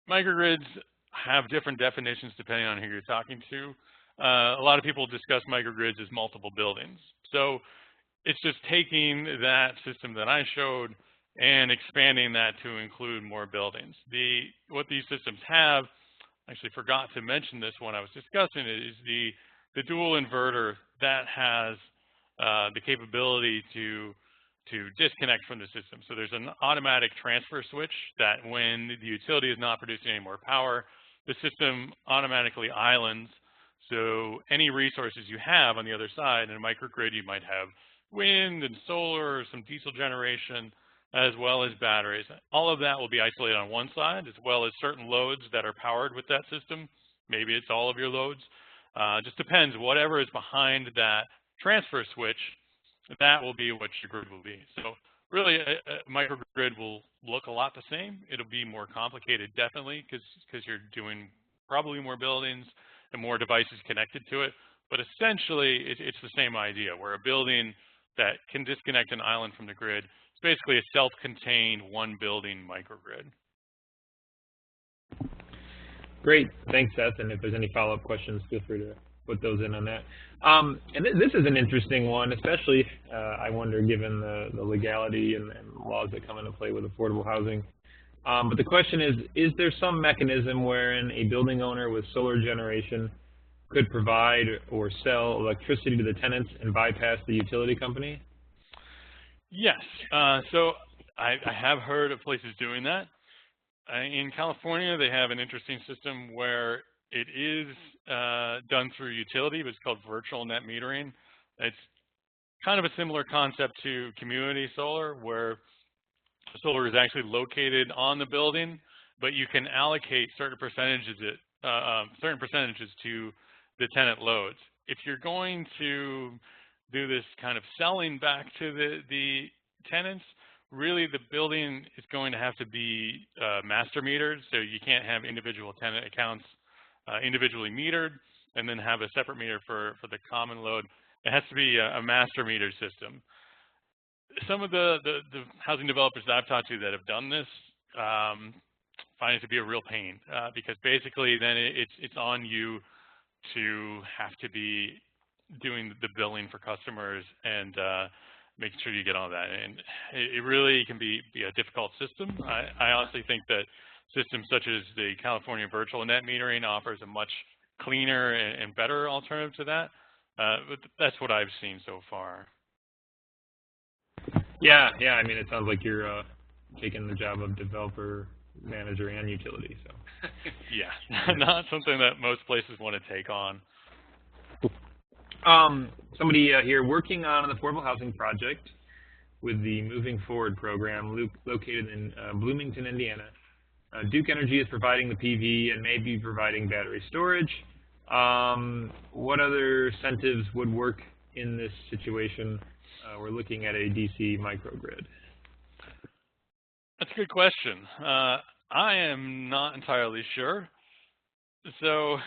Microgrids have different definitions depending on who you're talking to. A lot of people discuss microgrids as multiple buildings. So it's just taking that system that I showed and expanding that to include more buildings. What these systems have, I actually forgot to mention this when I was discussing it, is the dual inverter that has the capability to disconnect from the system. So there's an automatic transfer switch that when the utility is not producing any more power, the system automatically islands. So any resources you have on the other side, in a microgrid, you might have wind and solar or some diesel generation, as well as batteries. All of that will be isolated on one side, as well as certain loads that are powered with that system. Maybe it's all of your loads. Just depends. Whatever is behind that transfer switch, that will be what your grid will be. So really, a microgrid will look a lot the same. It'll be more complicated, definitely, because you're doing probably more buildings and more devices connected to it. But essentially, it's the same idea, where a building that can disconnect an island from the grid is basically a self-contained one-building microgrid. Great. Thanks, Seth. And if there's any follow-up questions, feel free to put those in on that. And this is an interesting one, especially, I wonder, given the legality and laws that come into play with affordable housing. But the question is there some mechanism wherein a building owner with solar generation could provide or sell electricity to the tenants and bypass the utility company? Yes. So I have heard of places doing that. In California, they have an interesting system where it is done through utility, but it's called virtual net metering. It's kind of a similar concept to community solar, where solar is actually located on the building, but you can allocate certain percentages to the tenant loads. If you're going to do this kind of selling back to the tenants, really the building is going to have to be master metered, so you can't have individual tenant accounts individually metered and then have a separate meter for the common load. It has to be a master meter system. Some of the housing developers that I've talked to that have done this find it to be a real pain because basically then it's on you to have to be doing the billing for customers and making sure you get all that. And it really can be a difficult system. I honestly think that systems such as the California virtual net metering offers a much cleaner and better alternative to that. But that's what I've seen so far. Yeah. I mean, it sounds like you're taking the job of developer, manager, and utility. So. Yeah, not something that most places want to take on. Somebody here working on an affordable housing project with the Moving Forward program located in Bloomington, Indiana. Duke Energy is providing the PV and may be providing battery storage. What other incentives would work in this situation? We're looking at a DC microgrid. That's a good question. I am not entirely sure. So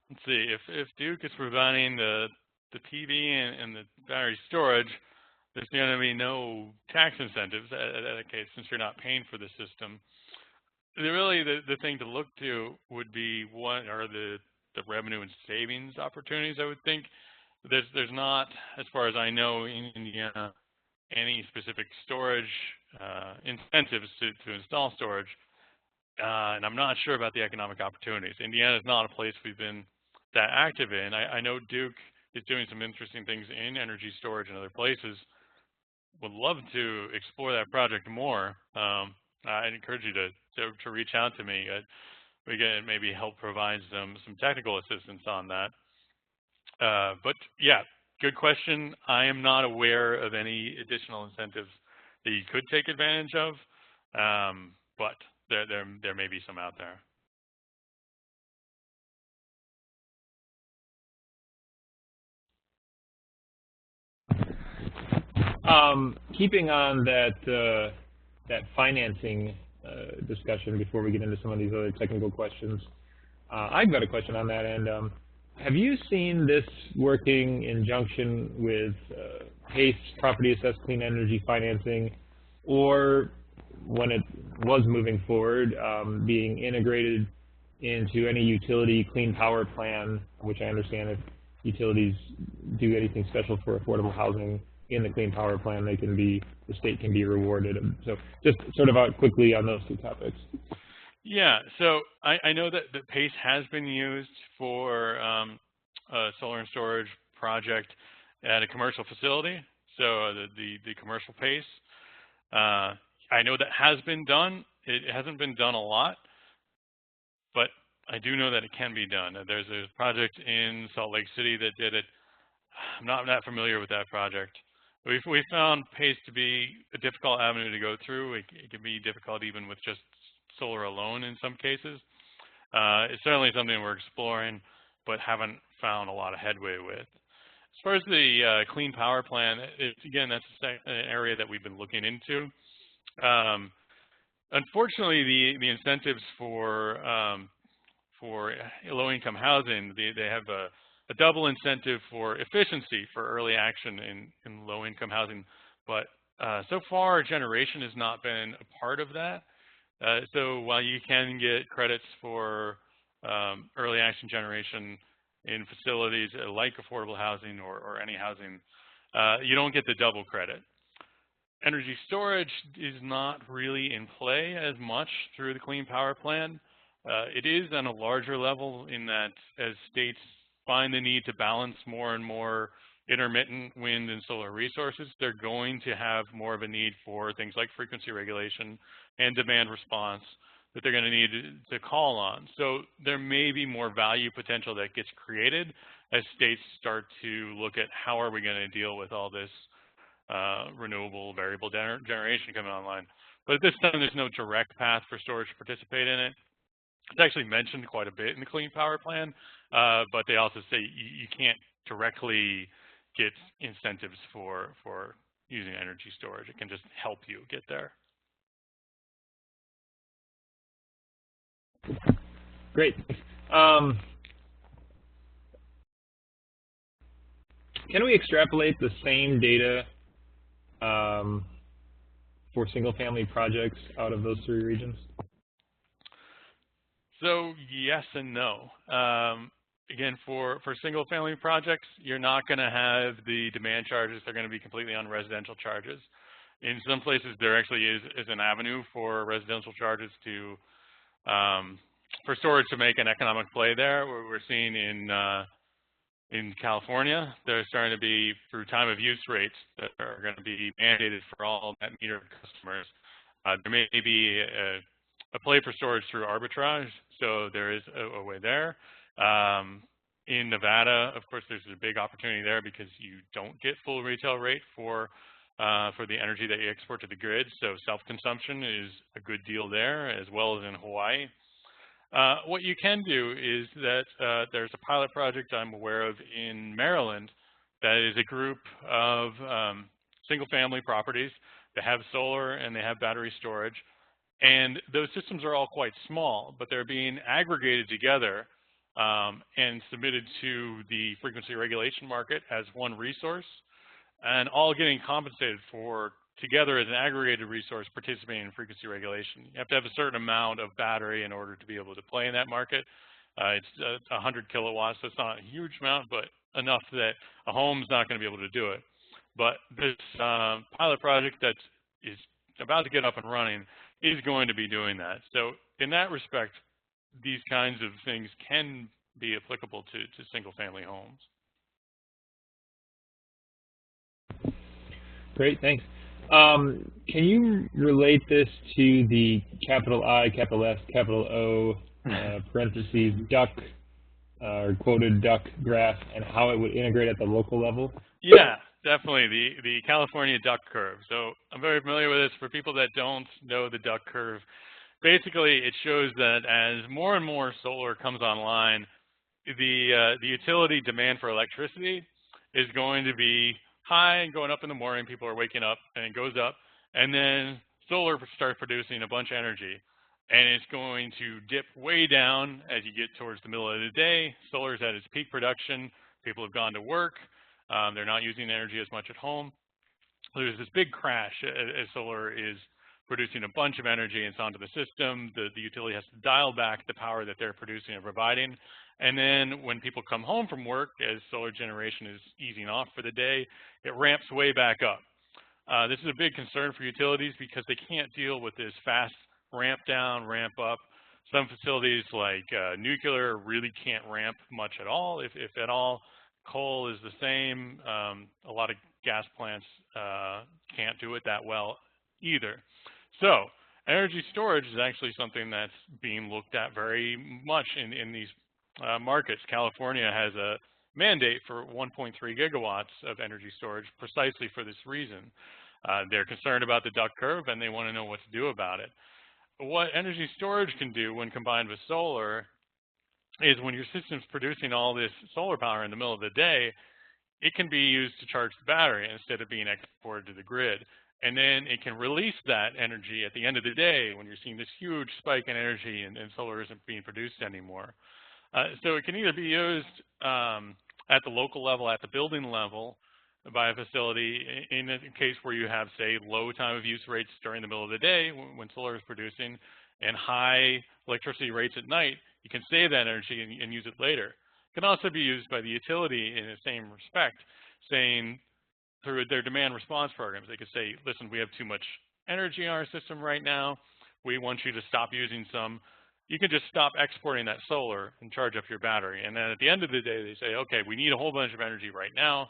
let's see, if Duke is providing the PV and the battery storage, there's going to be no tax incentives in that case since you're not paying for the system. Really, the thing to look to would be what are the revenue and savings opportunities. I would think there's not, as far as I know, in Indiana, any specific storage incentives to install storage, and I'm not sure about the economic opportunities. Indiana is not a place we've been that active in. I know Duke is doing some interesting things in energy storage and other places. Would love to explore that project more. I'd encourage you to reach out to me. We can maybe help provide some technical assistance on that. But yeah, good question. I am not aware of any additional incentives that you could take advantage of, but there may be some out there. Keeping on that financing discussion before we get into some of these other technical questions, I've got a question on that end. Have you seen this working in junction with PACE, Property Assessed Clean Energy Financing, or when it was moving forward, being integrated into any utility clean power plan, which I understand if utilities do anything special for affordable housing in the clean power plan, the state can be rewarded. So just sort of out quickly on those two topics. Yeah, so I know that the PACE has been used for a solar and storage project at a commercial facility, so the commercial PACE. I know that has been done. It hasn't been done a lot, but I do know that it can be done. There's a project in Salt Lake City that did it. I'm not that familiar with that project. We found PACE to be a difficult avenue to go through. It can be difficult even with just solar alone in some cases. It's certainly something we're exploring, but haven't found a lot of headway with. As far as the clean power plan, again, that's an area that we've been looking into. Unfortunately, the incentives for low-income housing, they have a double incentive for efficiency for early action in low-income housing, but so far generation has not been a part of that. So while you can get credits for early action generation in facilities like affordable housing or any housing, you don't get the double credit. Energy storage is not really in play as much through the Clean Power Plan. It is on a larger level in that as states find the need to balance more and more intermittent wind and solar resources, they're going to have more of a need for things like frequency regulation and demand response that they're going to need to call on. So there may be more value potential that gets created as states start to look at how are we going to deal with all this renewable variable generation coming online. But at this time, there's no direct path for storage to participate in it. It's actually mentioned quite a bit in the Clean Power Plan, but they also say you can't directly get incentives for using energy storage. It can just help you get there. Great. Can we extrapolate the same data for single-family projects out of those 3 regions? So yes and no. Again, for single-family projects, you're not going to have the demand charges. They're going to be completely on residential charges. In some places, there actually is an avenue for residential charges to for storage to make an economic play there. We're seeing in California, there's starting to be, through time of use rates that are going to be mandated for all net meter customers. There may be a play for storage through arbitrage, so there is a way there. In Nevada, of course, there's a big opportunity there because you don't get full retail rate for the energy that you export to the grid, so self-consumption is a good deal there, as well as in Hawaii. What you can do is that there's a pilot project I'm aware of in Maryland that is a group of single-family properties that have solar and they have battery storage. And those systems are all quite small, but they're being aggregated together and submitted to the frequency regulation market as one resource, and all getting compensated for together as an aggregated resource participating in frequency regulation. You have to have a certain amount of battery in order to be able to play in that market. It's 100 kilowatts, so it's not a huge amount, but enough that a home's not going to be able to do it. But this pilot project that is about to get up and running is going to be doing that. So in that respect, these kinds of things can be applicable to single-family homes. Great, thanks. Can you relate this to the capital I, capital S, capital O, parentheses, duck, or quoted duck graph, and how it would integrate at the local level? Yeah, definitely, the California duck curve. So I'm very familiar with this. For people that don't know the duck curve, basically it shows that as more and more solar comes online, the utility demand for electricity is going to be high and going up in the morning. People are waking up and it goes up, and then solar starts producing a bunch of energy, and it's going to dip way down as you get towards the middle of the day. Solar is at its peak production. People have gone to work. They're not using energy as much at home. There's this big crash as solar is producing a bunch of energy and it's onto the system. The utility has to dial back the power that they're producing and providing. And then when people come home from work, as solar generation is easing off for the day, it ramps way back up. This is a big concern for utilities because they can't deal with this fast ramp down, ramp up. Some facilities like nuclear really can't ramp much at all, if at all. Coal is the same. A lot of gas plants can't do it that well either. So energy storage is actually something that's being looked at very much in these markets. California has a mandate for 1.3 gigawatts of energy storage precisely for this reason. They're concerned about the duck curve and they want to know what to do about it. What energy storage can do when combined with solar is when your system's producing all this solar power in the middle of the day, it can be used to charge the battery instead of being exported to the grid. And then it can release that energy at the end of the day when you're seeing this huge spike in energy and solar isn't being produced anymore. So it can either be used at the local level, at the building level, by a facility in a case where you have, say, low time of use rates during the middle of the day when solar is producing and high electricity rates at night. You can save that energy and use it later. It can also be used by the utility in the same respect, saying through their demand response programs, they could say, listen, we have too much energy in our system right now. We want you to stop using some. you can just stop exporting that solar and charge up your battery. And then at the end of the day, they say, okay, we need a whole bunch of energy right now.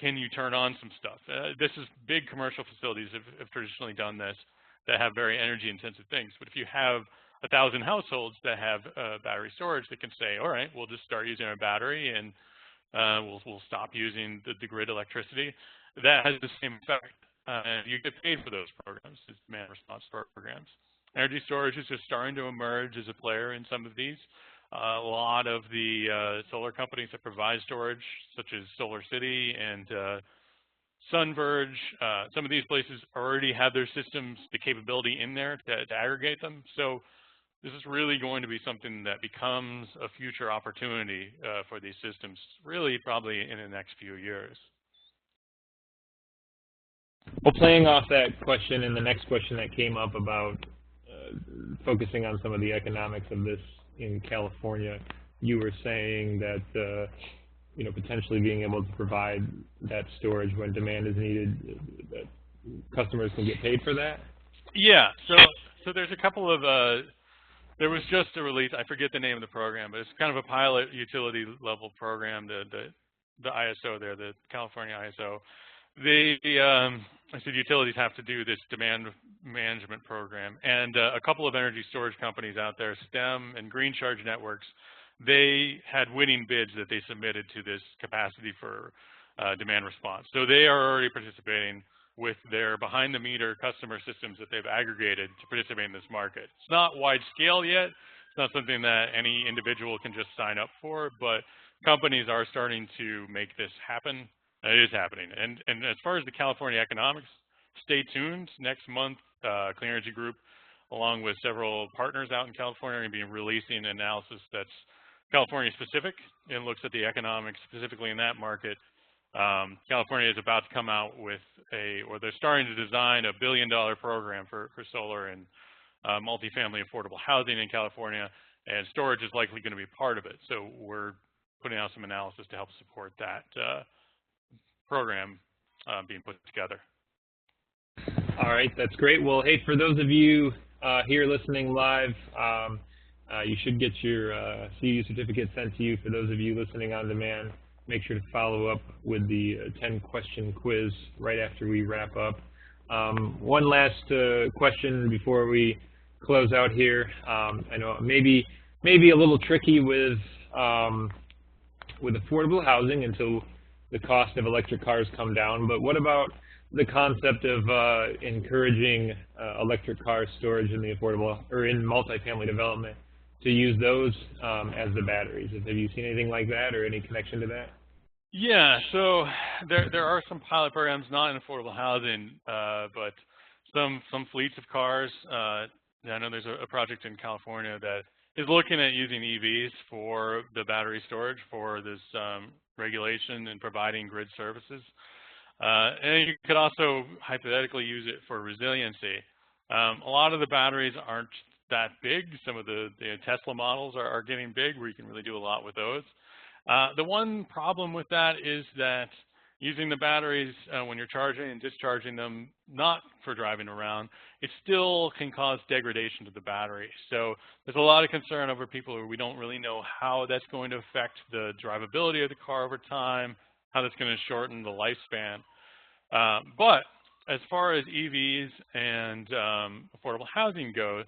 Can you turn on some stuff? This is big commercial facilities have traditionally done this that have very energy intensive things. But if you have 1,000 households that have battery storage, they can say, all right, we'll just start using our battery and we'll stop using the grid electricity. That has the same effect. And you get paid for those programs, these demand response programs. Energy storage is just starting to emerge as a player in some of these. A lot of the solar companies that provide storage, such as Solar City and SunVerge, some of these places already have their systems, the capability in there to aggregate them. So this is really going to be something that becomes a future opportunity for these systems, really probably in the next few years. Well, playing off that question and the next question that came up about focusing on some of the economics of this in California, you were saying that you know, potentially being able to provide that storage when demand is needed, that customers can get paid for that? Yeah. So there's a couple of there was just a release. I forget the name of the program, but it's kind of a pilot utility level program. The ISO there, the California ISO. I said utilities have to do this demand management program, and a couple of energy storage companies out there, STEM and Green Charge Networks, they had winning bids that they submitted to this capacity for demand response. So they are already participating with their behind-the-meter customer systems that they've aggregated to participate in this market. It's not wide scale yet. It's not something that any individual can just sign up for, but companies are starting to make this happen. It is happening. And as far as the California economics, stay tuned. Next month, Clean Energy Group, along with several partners out in California, are going to be releasing an analysis that's California specific and looks at the economics specifically in that market. California is about to come out with or they're starting to design $1 billion program for solar and multifamily affordable housing in California, and storage is likely going to be part of it. So we're putting out some analysis to help support that program being put together. All right, that's great. Well, hey, for those of you here listening live, you should get your CEUS certificate sent to you. For those of you listening on demand, make sure to follow up with the 10-question quiz right after we wrap up. One last question before we close out here. I know maybe a little tricky with affordable housing until the cost of electric cars come down, but what about the concept of encouraging electric car storage in the affordable or in multifamily development to use those as the batteries? Have you seen anything like that or any connection to that? Yeah, so there are some pilot programs, not in affordable housing, but some fleets of cars. I know there's a project in California that is looking at using EVs for the battery storage for this regulation and providing grid services. And you could also hypothetically use it for resiliency. A lot of the batteries aren't that big. Some of the Tesla models are getting big where you can really do a lot with those. The one problem with that is that using the batteries when you're charging and discharging them, not for driving around, it still can cause degradation to the battery. So there's a lot of concern over people who we don't really know how that's going to affect the drivability of the car over time, how that's going to shorten the lifespan. But as far as EVs and affordable housing goes,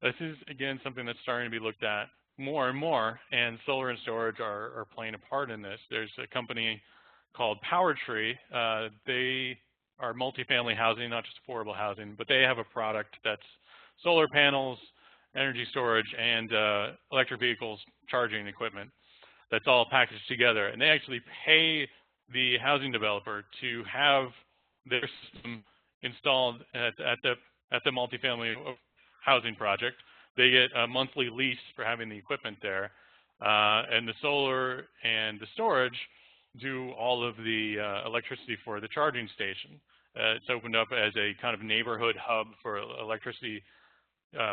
this is, again, something that's starting to be looked at more and more, and solar and storage are playing a part in this. There's a company called PowerTree. They are multifamily housing, not just affordable housing, but they have a product that's solar panels, energy storage, and electric vehicles charging equipment that's all packaged together. And they actually pay the housing developer to have their system installed at the multifamily housing project. They get a monthly lease for having the equipment there, and the solar and the storage do all of the electricity for the charging station. It's opened up as a kind of neighborhood hub for electricity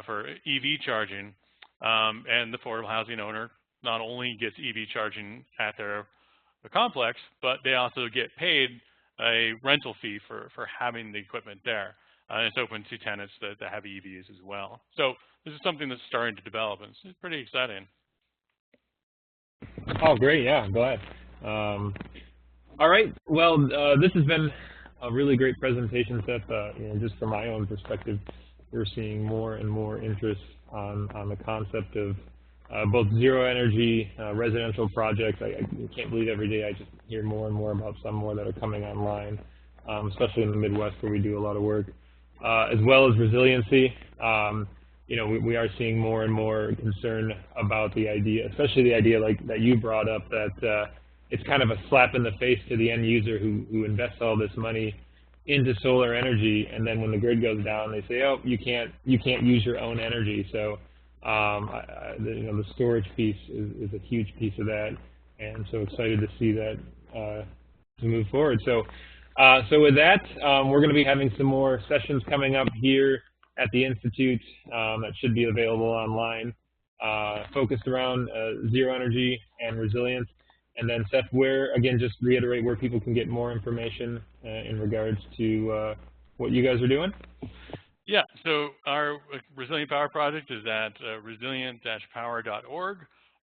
for EV charging, and the affordable housing owner not only gets EV charging at their complex, but they also get paid a rental fee for having the equipment there. And it's open to tenants that have EVs as well. So this is something that's starting to develop, and it's pretty exciting. Oh, great. Yeah, I'm glad. All right. Well, this has been a really great presentation, Seth. Just from my own perspective, we're seeing more and more interest on the concept of both zero energy residential projects. I can't believe every day I just hear more and more about some more that are coming online, especially in the Midwest where we do a lot of work, as well as resiliency. We are seeing more and more concern about the idea, especially the idea like that you brought up, that it's kind of a slap in the face to the end user who invests all this money into solar energy, and then when the grid goes down, they say, oh, you can't use your own energy. So the storage piece is a huge piece of that, and so excited to see that to move forward. So with that, we're going to be having some more sessions coming up here at the Institute that should be available online, focused around zero energy and resilience. And then Seth, again, just reiterate where people can get more information in regards to what you guys are doing. Yeah, so our Resilient Power Project is at resilient-power.org,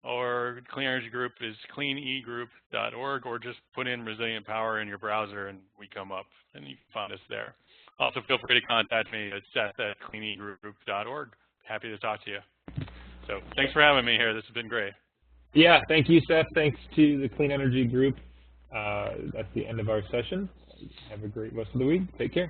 or Clean Energy Group is cleanegroup.org, or just put in Resilient Power in your browser and we come up and you can find us there. Also, feel free to contact me at Seth@cleanegroup.org. Happy to talk to you. So thanks for having me here. This has been great. Yeah, thank you, Seth. Thanks to the Clean Energy Group. That's the end of our session. Have a great rest of the week. Take care.